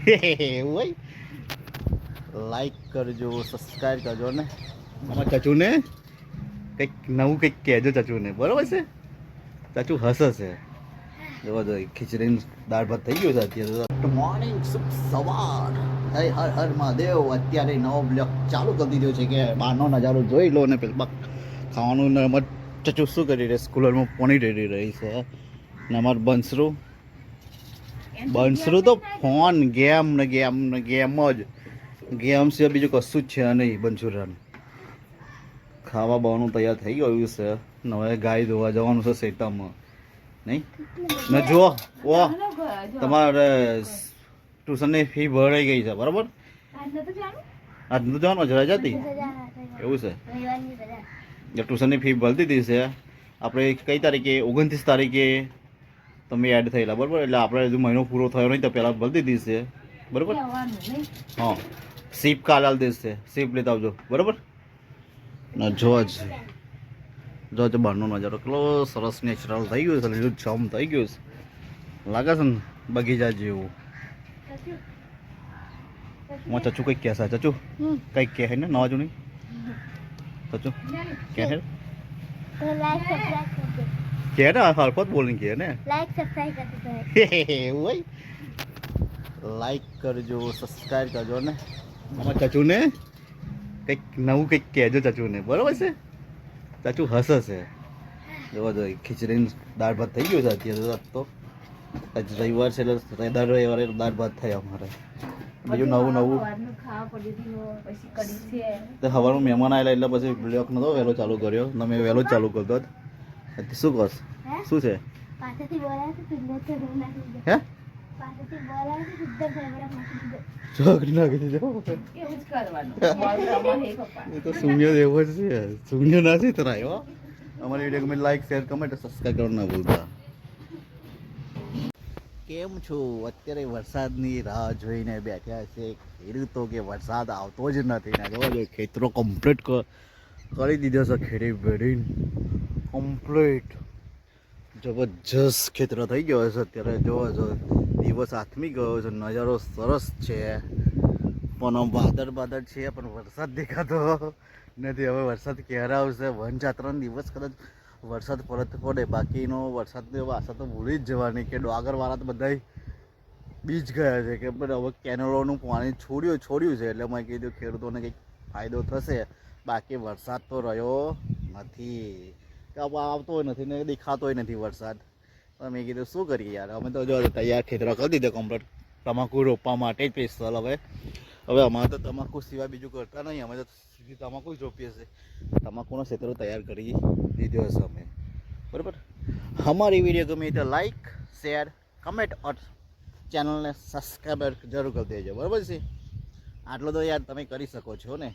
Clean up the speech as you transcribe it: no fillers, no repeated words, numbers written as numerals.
એવું હોય લાઈક કરજો સબસ્ક્રાઈબ કરજો ને અમારા ચચુને કંઈક નવું કંઈક કહેજો ચચુને બરોબર છે ચચુ હસે છે જોવા જો ખીચડીનું દાળ ભાત થઈ ગયું છે અત્યારે ગુડ મોર્નિંગ શુભ સવાર હર હર હર મહાદેવ અત્યારે નવો બ્લોગ ચાલુ કરી દીધો છે કે બહારનો નજારો જોઈ લો ને પેલા ખાવાનું ને અમારે ચચુ શું કરી રહી સ્કૂલરમાં પોણી રેડી રહી છે ને અમારું બંસરું તો ફોન ગેમ ને ગેમ ને ગેમ જ ગેમ સિવાય બીજું કશું જ છે નહીં બંસુરાનું ખાવા બાવાનું તૈયાર થઈ ગયું છે ને હવે ગાય ધોવા જવાનું છે સેટામાં નહીં ને જુઓ ઓ તમારે ટ્યુશનની ફી ભરાઈ ગઈ છે બરાબર આજ નતું જવાનું રજા હતી એવું છે ટ્યુશનની ફી ભરી દીધી છે આપણે કઈ તારીખે 29 તારીખે તમે એડ થયેલા બરાબર એટલે આપણે હજુ મહિનો પૂરો થયો નહીં તો પહેલાં ભરી દીધી છે બરાબર હા સીપ કાલ આલ દેશે સીપ લેતા આવજો બરાબર ના જો બહારનો નજારો કેટલો સરસ નેચરલ થઈ ગયું છે લીલું છમ થઈ ગયું છે લાગે છે ને બગીચા જેવું હું ચચુ કંઈક કહેશે ચચુ કંઈક કહે ને નવા જૂની ચચુ કહે ને કહે ને હરફત બોલીને કહે ને એવું હોય લાઈક કરજો સબસ્ક્રાઈબ કરજો ને અમારા ચચુને કંઈક નવું કંઈક કહેજો ચચુને બરાબર છે ચચુ હસે છે જોવા જો ખીચડીનું દાળ ભાત થઈ ગયું છે અત્યારે તો આજ રવિવાર છે એટલે દર રવિવારે દાળ ભાત થાય અમારે બીજું નવું તો સવારમાં મહેમાન આવેલા એટલે પછી બ્લોગ નતો વહેલો ચાલુ કર્યો ને મેં વહેલો જ ચાલુ કરતો શું કહો શું છે હે ચોકડી નાખી દીધો એ તો શૂન્ય એવો જ છે શૂન્ય ના છે તરા એવો અમારી વિડીયો ગમે લાઈક શેર કમેન્ટ સબસ્ક્રાઈબ કરવાનું ના ભૂલતા કેમ છો અત્યારે વરસાદની રાહ જોઈને બેઠા છે ખેડૂતો કે વરસાદ આવતો જ નથી ને જોવા જોઈએ ખેતરો કમ્પ્લીટ કરી દીધો છે ખેડી બેડીને કમ્પ્લીટ જબરજસ્ત ખેતરો થઈ ગયો છે અત્યારે જોવા જો દિવસ આથમી ગયો છે નજારો સરસ છે પણ વાદળ છે પણ વરસાદ દેખાતો નથી હવે વરસાદ ક્યારે આવશે વનજાત્રાનો દિવસ કદાચ વરસાદ પરત પડે બાકીનો વરસાદની આશા તો ભૂલી જ જવાની કે ડોગરવાળા તો બધા બીજ ગયા છે કે હવે કેનલોનું પાણી છોડ્યું છે એટલે મેં કીધું ખેડૂતોને કંઈક ફાયદો થશે બાકી વરસાદ તો રહ્યો નથી આવતો નથી ને દેખાતોય નથી વરસાદ મેં કીધું શું કરીએ યાર અમે તો જો તૈયાર ખેતરો કરી દીધો કમ્પ્લીટ તમાકુ રોપવા માટે જ સ્પેશિયલ હવે અમારે તો તમાકુ સિવાય બીજું કરતા નહીં અમે તો સીધી તમાકુ જ રોપીએ છીએ તમાકુનો ખેતરો તૈયાર કરી દીધો હશે અમે બરાબર અમારી વિડીયો ગમે તો લાઈક શેર કમેન્ટ ઓર ચેનલને સબસ્ક્રાઈબ જરૂર કરી દેજો બરાબર છે આટલો તો યાર તમે કરી શકો છો ને